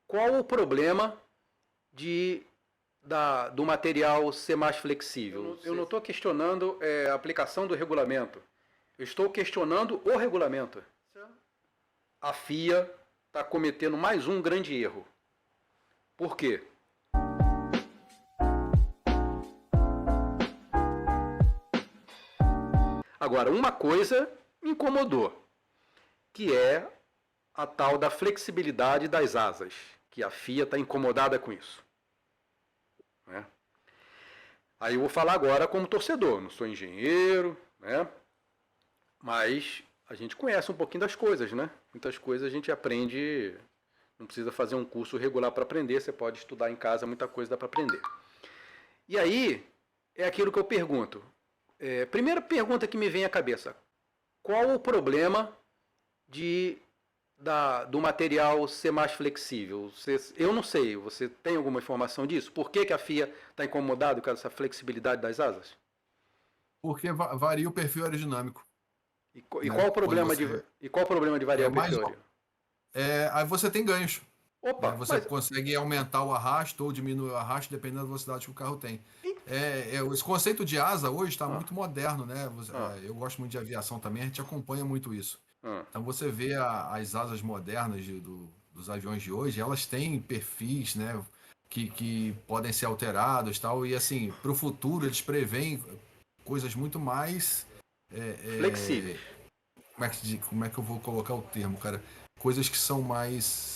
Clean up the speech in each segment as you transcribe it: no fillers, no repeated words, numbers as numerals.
Qual o problema do material ser mais flexível? Eu não estou questionando a aplicação do regulamento. Eu estou questionando o regulamento. A FIA está cometendo mais um grande erro. Por quê? Agora, uma coisa me incomodou, que é a tal da flexibilidade das asas, que a FIA está incomodada com isso. Né? Aí eu vou falar agora como torcedor, não sou engenheiro, né? Mas a gente conhece um pouquinho das coisas, né? Muitas coisas a gente aprende, não precisa fazer um curso regular para aprender, você pode estudar em casa, muita coisa dá para aprender. E aí, é aquilo que eu pergunto. Primeira pergunta que me vem à cabeça, qual o problema do material ser mais flexível? Eu não sei, você tem alguma informação disso? Por que a FIA está incomodada com essa flexibilidade das asas? Porque varia o perfil aerodinâmico. E qual o problema de variar o perfil aerodinâmico? Aí você tem ganhos. Opa, você consegue aumentar o arrasto ou diminuir o arrasto dependendo da velocidade que o carro tem. Esse conceito de asa hoje está muito moderno, né? Eu gosto muito de aviação também, a gente acompanha muito isso. Então você vê as asas modernas dos aviões de hoje, elas têm perfis, né? Que podem ser alterados, tal. E assim, para o futuro eles preveem coisas muito mais flexíveis. Como é que eu vou colocar o termo, cara? Coisas que são mais...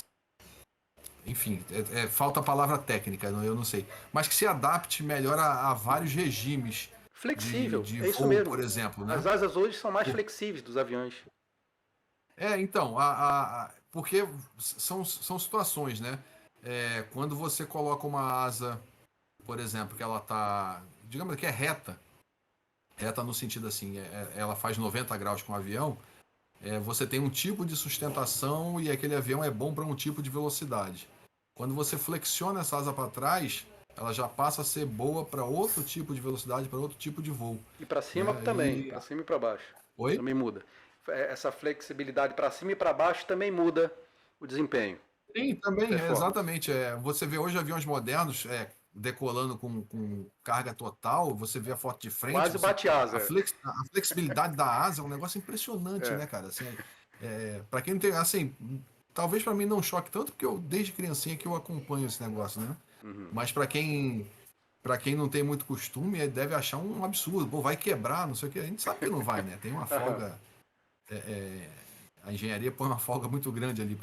Enfim, falta a palavra técnica, eu não sei. Mas que se adapte melhor a vários regimes flexível, de é isso voo, mesmo. por exemplo. Né? As asas hoje são mais flexíveis dos aviões. Então, porque são situações, né? Quando você coloca uma asa, por exemplo, que ela tá, digamos que é reta no sentido assim, ela faz 90 graus com o avião, você tem um tipo de sustentação e aquele avião é bom para um tipo de velocidade. Quando você flexiona essa asa para trás, ela já passa a ser boa para outro tipo de velocidade, para outro tipo de voo. E para cima também, para cima e para baixo. Oi? Também muda. Essa flexibilidade para cima e para baixo também muda o desempenho. Sim, também, exatamente. Você vê hoje aviões modernos decolando com carga total, você vê a foto de frente. Quase bate asa. A flexibilidade da asa é um negócio impressionante, né, cara? Assim, para quem não tem. Assim, talvez para mim não choque tanto, porque eu, desde criancinha, que eu acompanho esse negócio, né? Mas para quem não tem muito costume, deve achar um absurdo. Pô, vai quebrar, não sei o que. A gente sabe que não vai, né? Tem uma folga. A engenharia põe uma folga muito grande ali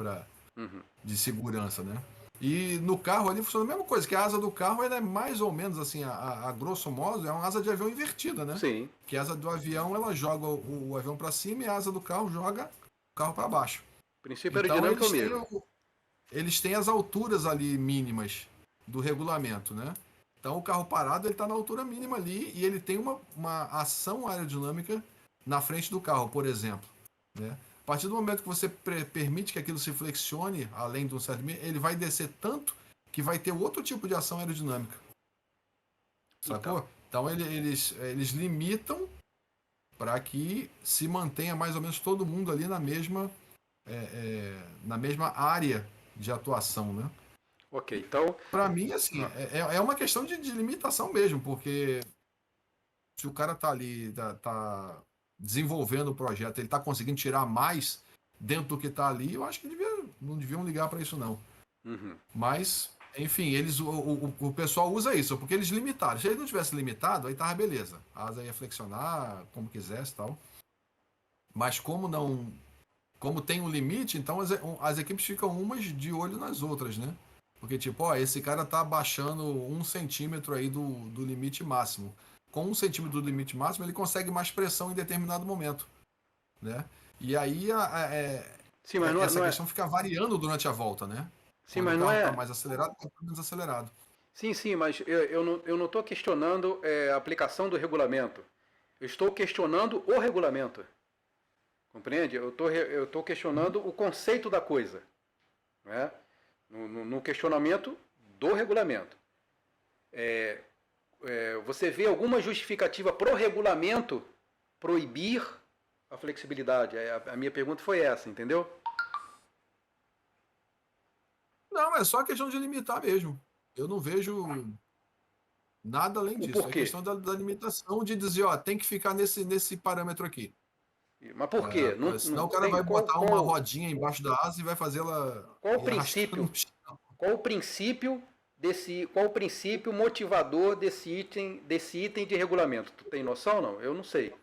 de segurança, né? E no carro ali funciona a mesma coisa, que a asa do carro ela é mais ou menos assim, a grosso modo, é uma asa de avião invertida, né? Sim. Que a asa do avião, ela joga o avião para cima e a asa do carro joga o carro para baixo. O princípio aerodinâmico é o mesmo. Eles têm as alturas ali mínimas do regulamento, né? Então o carro parado ele está na altura mínima ali e ele tem uma ação aerodinâmica na frente do carro, por exemplo, né? A partir do momento que você permite que aquilo se flexione, além de um certo limite, ele vai descer tanto que vai ter outro tipo de ação aerodinâmica. Sacou? Então eles limitam para que se mantenha mais ou menos todo mundo ali na mesma área de atuação, né? Ok, então... Para mim, assim, é uma questão de limitação mesmo, porque se o cara tá ali, tá desenvolvendo o projeto, ele está conseguindo tirar mais dentro do que está ali, eu acho que não deviam ligar para isso não. Mas, enfim, o pessoal usa isso, porque eles limitaram. Se ele não tivesse limitado, aí tava beleza. A asa ia flexionar como quisesse e tal. Mas como tem um limite, então as equipes ficam umas de olho nas outras, né? Porque tipo, esse cara tá baixando 1 centímetro aí do limite máximo. Com 1 centímetro do limite máximo, ele consegue mais pressão em determinado momento, né? E aí Sim, mas essa questão fica variando durante a volta, né? Sim, quando mas o carro não está mais acelerado, quando está menos acelerado. Sim, mas eu não estou questionando a aplicação do regulamento. Eu estou questionando o regulamento. Compreende? Eu estou questionando o conceito da coisa. Né? No questionamento do regulamento. Você vê alguma justificativa pro regulamento proibir a flexibilidade? A minha pergunta foi essa, entendeu? Não, é só questão de limitar mesmo. Eu não vejo nada além O disso. É porquê? questão da limitação de dizer, ó, tem que ficar nesse parâmetro aqui. Mas por quê? Não, Senão não o cara tem vai botar uma rodinha embaixo da asa e vai fazê-la qual o ir arrastando princípio? no chão. Qual o princípio motivador desse item de regulamento? Tu tem noção, não? Eu não sei.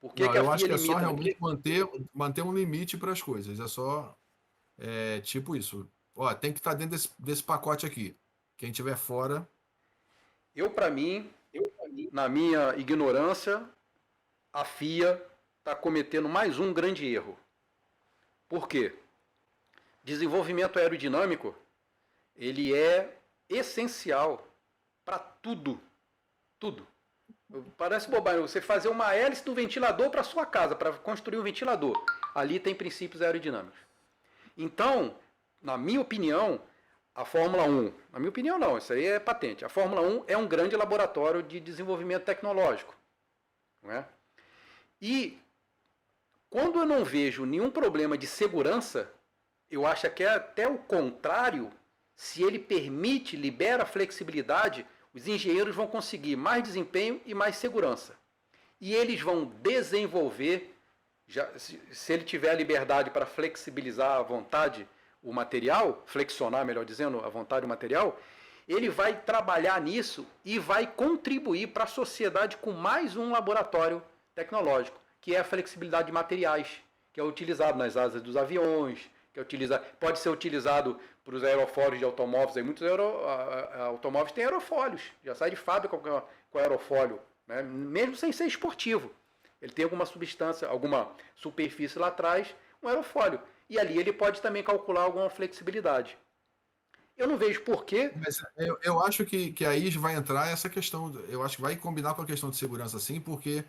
Por que Não, que a eu acho FIA que é só limita naquilo? realmente manter um limite para as coisas. É só tipo isso. Ó, tem que estar dentro desse pacote aqui. Quem tiver fora. Eu, para mim, na minha ignorância, a FIA está cometendo mais um grande erro. Por quê? Desenvolvimento aerodinâmico, ele é essencial para tudo. Tudo. Parece bobagem. Você fazer uma hélice do ventilador para sua casa, para construir um ventilador. Ali tem princípios aerodinâmicos. Então, na minha opinião, a Fórmula 1, na minha opinião não, isso aí é patente. A Fórmula 1 é um grande laboratório de desenvolvimento tecnológico. Não é? E quando eu não vejo nenhum problema de segurança, eu acho que é até o contrário. Se ele permite, libera flexibilidade, os engenheiros vão conseguir mais desempenho e mais segurança. E eles vão desenvolver, se ele tiver a liberdade para flexibilizar à vontade o material, flexionar, melhor dizendo, à vontade o material, ele vai trabalhar nisso e vai contribuir para a sociedade com mais um laboratório tecnológico, que é a flexibilidade de materiais, que é utilizado nas asas dos aviões, que pode ser utilizado para os aerofólios de automóveis. Aí muitos automóveis têm aerofólios, já sai de fábrica com aerofólio, né? Mesmo sem ser esportivo. Ele tem alguma substância, alguma superfície lá atrás, um aerofólio. E ali ele pode também calcular alguma flexibilidade. Eu não vejo porquê. Mas eu acho que aí vai entrar essa questão. Eu acho que vai combinar com a questão de segurança, sim, porque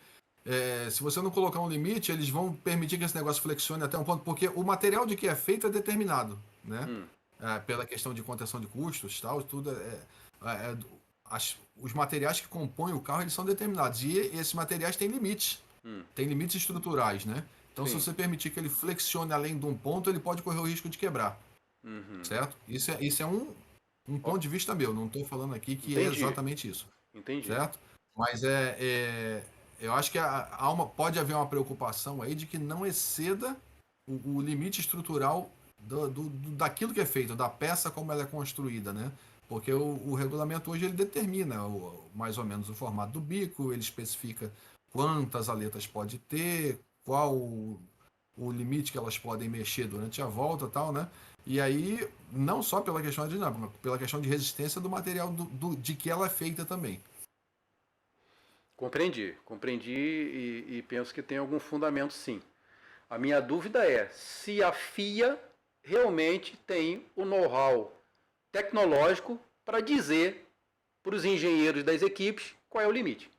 se você não colocar um limite, eles vão permitir que esse negócio flexione até um ponto, porque o material de que é feito é determinado, né? Pela questão de contenção de custos, tal, tudo os materiais que compõem o carro eles são determinados e esses materiais têm limites, tem limites estruturais, né? Então, Sim. se você permitir que ele flexione além de um ponto, ele pode correr o risco de quebrar, certo? Isso é um ponto de vista meu, não estou falando aqui que Entendi. é exatamente isso, Entendi. certo? Mas eu acho que pode haver uma preocupação aí de que não exceda o limite estrutural daquilo que é feito, da peça como ela é construída, né? Porque o regulamento hoje ele determina mais ou menos o formato do bico, ele especifica quantas aletas pode ter, qual o limite que elas podem mexer durante a volta e tal, né? E aí, não só pela questão de dinâmica, mas pela questão de resistência do material de que ela é feita também. Compreendi e penso que tem algum fundamento sim. A minha dúvida é se a FIA realmente tem o know-how tecnológico para dizer para os engenheiros das equipes qual é o limite.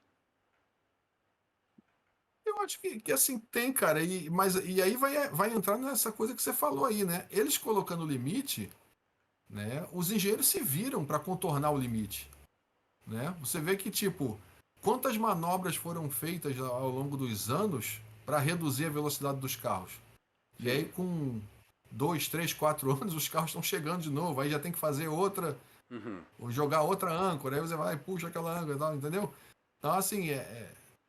Eu acho que assim tem, cara, e aí vai entrar nessa coisa que você falou aí, né? Eles colocando o limite, né? Os engenheiros se viram para contornar o limite, né? Você vê que, tipo, quantas manobras foram feitas ao longo dos anos para reduzir a velocidade dos carros. E aí, com 2, 3, 4 anos, os carros estão chegando de novo. Aí já tem que fazer outra, jogar outra âncora. Aí você vai, puxa aquela âncora e tal, entendeu? Então, assim,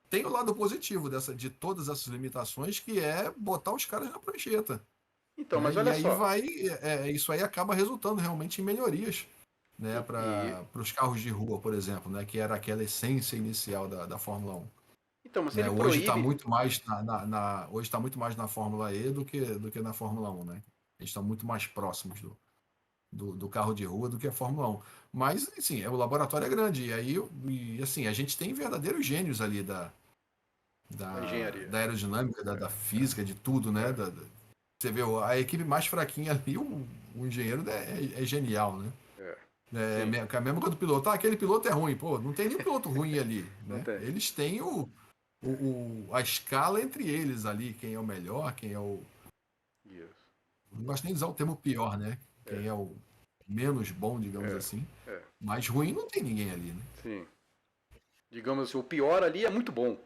tem o lado positivo de todas essas limitações, que é botar os caras na prancheta. Então, Né? mas E olha aí só. isso aí acaba resultando realmente em melhorias, né, para os carros de rua, por exemplo, né, que era aquela essência inicial da Fórmula 1. Então, mas se Né? ele Hoje está proíbe. muito mais hoje tá muito mais na Fórmula E do que na Fórmula 1, né? Eles estão muito mais próximos do carro de rua do que a Fórmula 1. Mas, assim, o laboratório é grande. E assim, a gente tem verdadeiros gênios ali Da engenharia. da aerodinâmica, da física, de tudo, né? Você vê a equipe mais fraquinha ali, o engenheiro é genial, né? Sim, A mesma coisa do piloto. Aquele piloto é ruim. Pô, não tem nenhum piloto ruim ali, não né? tem. Eles têm a escala entre eles ali, quem é o melhor, quem é o. Isso. Não gosto nem de usar o termo pior, né? Quem é o menos bom, digamos assim. É, Mas ruim não tem ninguém ali, né? sim. Digamos assim, o pior ali é muito bom.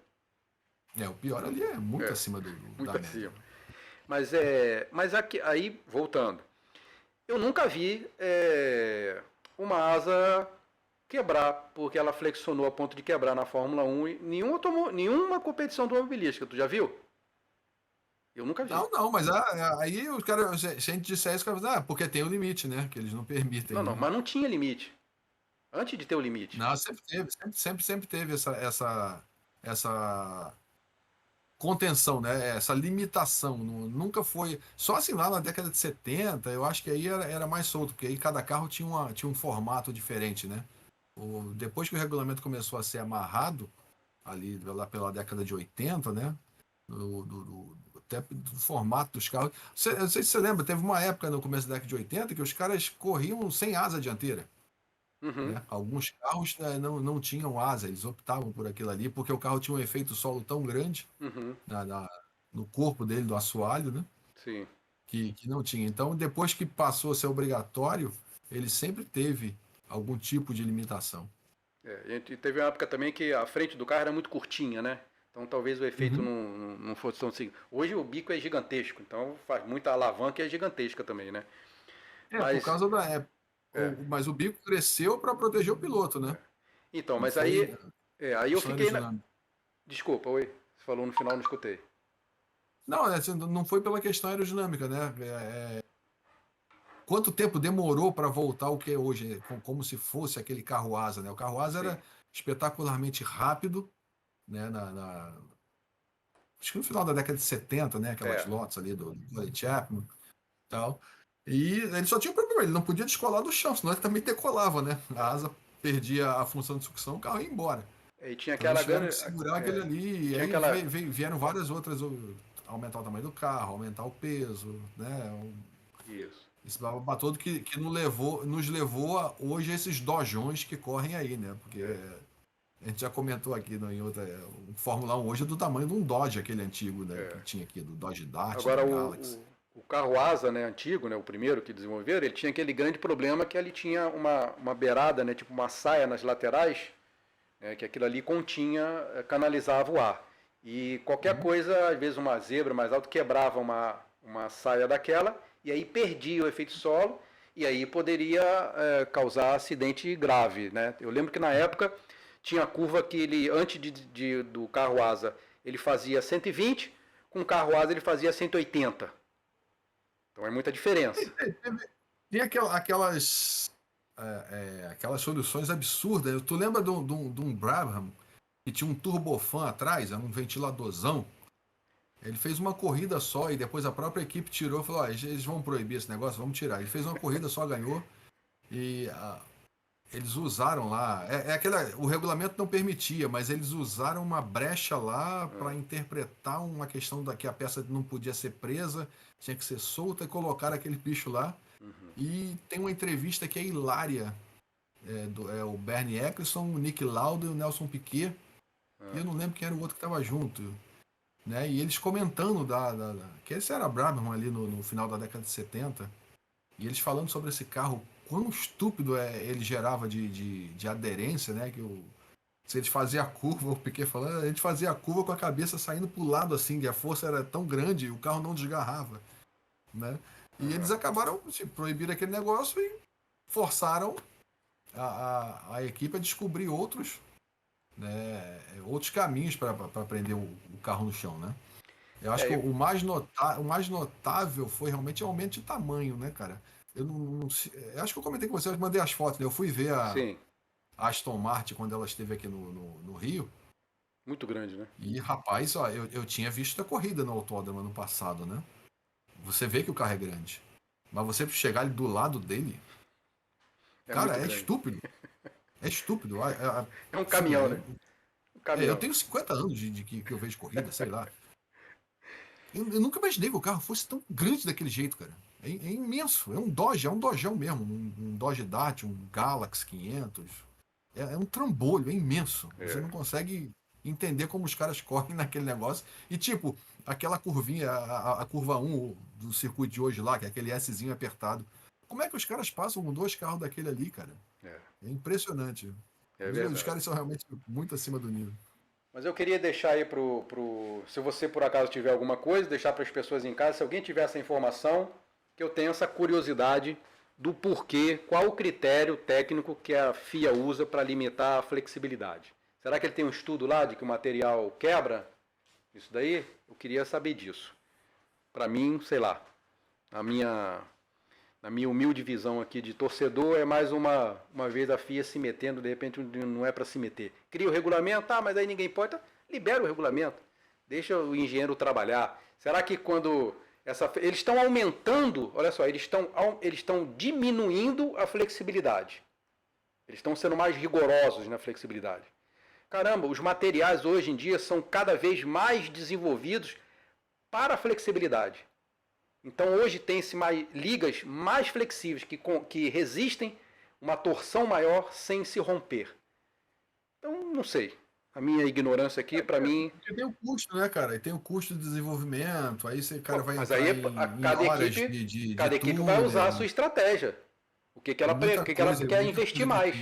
O pior ali é muito É, acima da muito média. acima. Mas aqui, aí, voltando. eu nunca vi uma asa quebrar, porque ela flexionou a ponto de quebrar na Fórmula 1 e nenhuma competição automobilística, tu já viu? Eu nunca vi. Não, não, mas aí os caras, se a gente disser isso, os caras vão dizer, porque tem o limite, né? Que eles não permitem, Não, não, né? mas não tinha limite. Antes de ter o limite. Não, sempre teve, sempre teve essa contenção, né? Essa limitação. Nunca foi. Só assim lá na década de 70, eu acho que aí era mais solto, porque aí cada carro tinha um formato diferente, né? Depois que o regulamento começou a ser amarrado, ali lá pela década de 80, né? Até do formato dos carros. Eu não sei se você lembra, teve uma época no começo da década de 80 que os caras corriam sem asa dianteira. Uhum, Né? Alguns carros, né, não tinham asa, eles optavam por aquilo ali, porque o carro tinha um efeito solo tão grande uhum, no corpo dele, do assoalho, né? sim. Que não tinha. Então, depois que passou a ser obrigatório, ele sempre teve algum tipo de limitação. E teve uma época também que a frente do carro era muito curtinha, né? Então talvez o efeito Uhum. não fosse tão assim. Hoje o bico é gigantesco, então faz muita alavanca e é gigantesca também, né? Por Mas, causa da época. é, Mas o bico cresceu para proteger o piloto, né? então, Não mas foi aí eu questão fiquei aerodinâmica. Desculpa, oi. Você falou no final, não escutei. Não, assim, não foi pela questão aerodinâmica, né? Quanto tempo demorou para voltar o que é hoje, como se fosse aquele carro asa, né? O carro asa Sim. era espetacularmente rápido, né? Acho que no final da década de 70, né? Aquelas É, lotes ali do Gary Chapman e tal. E ele só tinha um problema, ele não podia descolar do chão, senão ele também decolava, né? A asa perdia a função de sucção, o carro ia embora. e tinha Então eles aquela tiveram grande. que segurar aquele ali, e Tinha aí aquela. vieram várias outras, aumentar o tamanho do carro, aumentar o peso, né? Isso. Esse babá todo que nos levou a hoje esses dojões que correm aí, né? Porque É. a gente já comentou aqui em outra. O Fórmula 1 hoje é do tamanho de um Dodge, aquele antigo, né? Que É. tinha aqui, do Dodge Dart, da Agora Galaxy. o carro asa, né, antigo, né, o primeiro que desenvolveram, ele tinha aquele grande problema que ele tinha uma beirada, né, tipo uma saia nas laterais, né, que aquilo ali continha, canalizava o ar. E qualquer Uhum. coisa, às vezes uma zebra mais alta, quebrava uma saia daquela e aí perdia o efeito solo e aí poderia causar acidente grave, né? Eu lembro que na época tinha a curva que ele, antes do carro asa, ele fazia 120, com o carro asa ele fazia 180. Então é muita diferença. Tem aquelas soluções absurdas. Tu lembra de um Brabham que tinha um turbofan atrás, era um ventiladorzão? Ele fez uma corrida só e depois a própria equipe tirou e falou: "Ó, eles vão proibir esse negócio, vamos tirar." Ele fez uma corrida só, ganhou e eles usaram lá. O regulamento não permitia, mas eles usaram uma brecha lá para interpretar uma questão da que a peça não podia ser presa, tinha que ser solta e colocar aquele bicho lá. Uhum. E tem uma entrevista que é hilária. O Bernie Eccleston, o Nick Lauda e o Nelson Piquet. E eu não lembro quem era o outro que estava junto. Né? E eles comentando que esse era Brabham ali no final da década de 70. E eles falando sobre esse carro, quão estúpido ele gerava de aderência, né? Se eles faziam a curva, o Piquet falando, a gente fazia a curva com a cabeça saindo para o lado assim, e a força era tão grande, o carro não desgarrava. Né? E eles acabaram, proibir aquele negócio e forçaram a equipe a descobrir outros caminhos para prender o carro no chão, né? Eu acho que É, o mais notável foi realmente o aumento de tamanho, né, cara? Eu acho que eu comentei com você, eu mandei as fotos, né? Eu fui ver sim, a Aston Martin quando ela esteve aqui no Rio. muito grande, né? E, rapaz, ó, eu tinha visto a corrida no autódromo ano passado, né? Você vê que o carro é grande. Mas você chegar ali do lado dele, É cara, muito é grande. estúpido. É estúpido. É um Assim, caminhão, né? Um eu caminhão. tenho 50 anos que eu vejo corrida, sei lá. Eu nunca imaginei que o carro fosse tão grande daquele jeito, cara. É imenso. É um Dojão mesmo. Um Dodge Dart, um Galaxy 500. É um trambolho, é imenso. Você É. não consegue entender como os caras correm naquele negócio. E tipo, aquela curvinha, a curva 1 do circuito de hoje lá, que é aquele Szinho apertado. Como é que os caras passam com dois carros daquele ali, cara? É, É impressionante. é Os verdade. caras são realmente muito acima do nível. Mas eu queria deixar aí se você por acaso tiver alguma coisa, deixar para as pessoas em casa, se alguém tiver essa informação, que eu tenho essa curiosidade do porquê, qual o critério técnico que a FIA usa para limitar a flexibilidade. Será que ele tem um estudo lá de que o material quebra? Isso daí? Eu queria saber disso. Para mim, sei lá, na minha humilde visão aqui de torcedor, é mais uma vez a FIA se metendo, de repente não é para se meter. Cria o regulamento, mas aí ninguém pode, libera o regulamento, deixa o engenheiro trabalhar. Será que quando eles estão aumentando, olha só, eles estão diminuindo a flexibilidade. Eles estão sendo mais rigorosos na flexibilidade. Caramba, os materiais hoje em dia são cada vez mais desenvolvidos para a flexibilidade. Então hoje tem-se ligas mais flexíveis que resistem uma torção maior sem se romper. Então, não sei. A minha ignorância aqui, para mim... Porque tem o custo, né, cara? E tem o custo de desenvolvimento, aí você, cara, vai mas entrar aí cada equipe vai usar a sua estratégia. O que ela quer investir mais.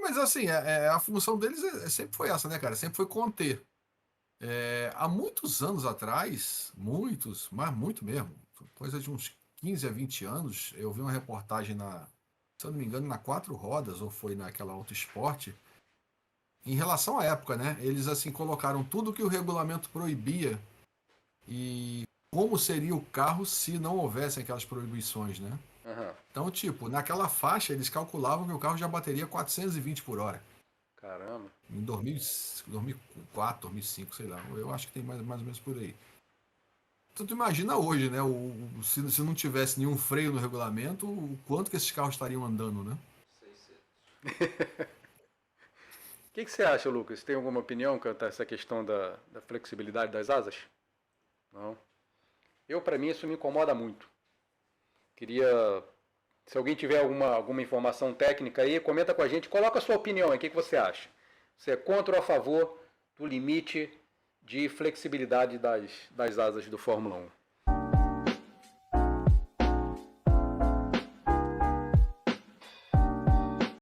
Mas assim, a função deles sempre foi essa, né, cara? Sempre foi conter. Há muitos anos atrás, mas muito mesmo, coisa de uns 15 a 20 anos, eu vi uma reportagem se eu não me engano, na Quatro Rodas, ou foi naquela Auto Esporte, em relação à época, né? Eles assim colocaram tudo que o regulamento proibia e como seria o carro se não houvessem aquelas proibições, né? Uhum. Então, tipo, naquela faixa eles calculavam que o carro já bateria 420 por hora. Caramba. Em 2004, 2005, sei lá. Eu acho que tem mais ou menos por aí. Então tu imagina hoje, né? Se não tivesse nenhum freio no regulamento, o quanto que esses carros estariam andando, né? O que você acha, Lucas? Tem alguma opinião quanto a essa questão da flexibilidade das asas? Não? Para mim, isso me incomoda muito. Queria... Se alguém tiver alguma informação técnica aí, comenta com a gente. Coloca a sua opinião aí. O que você acha? Você é contra ou a favor do limite de flexibilidade das asas do Fórmula 1?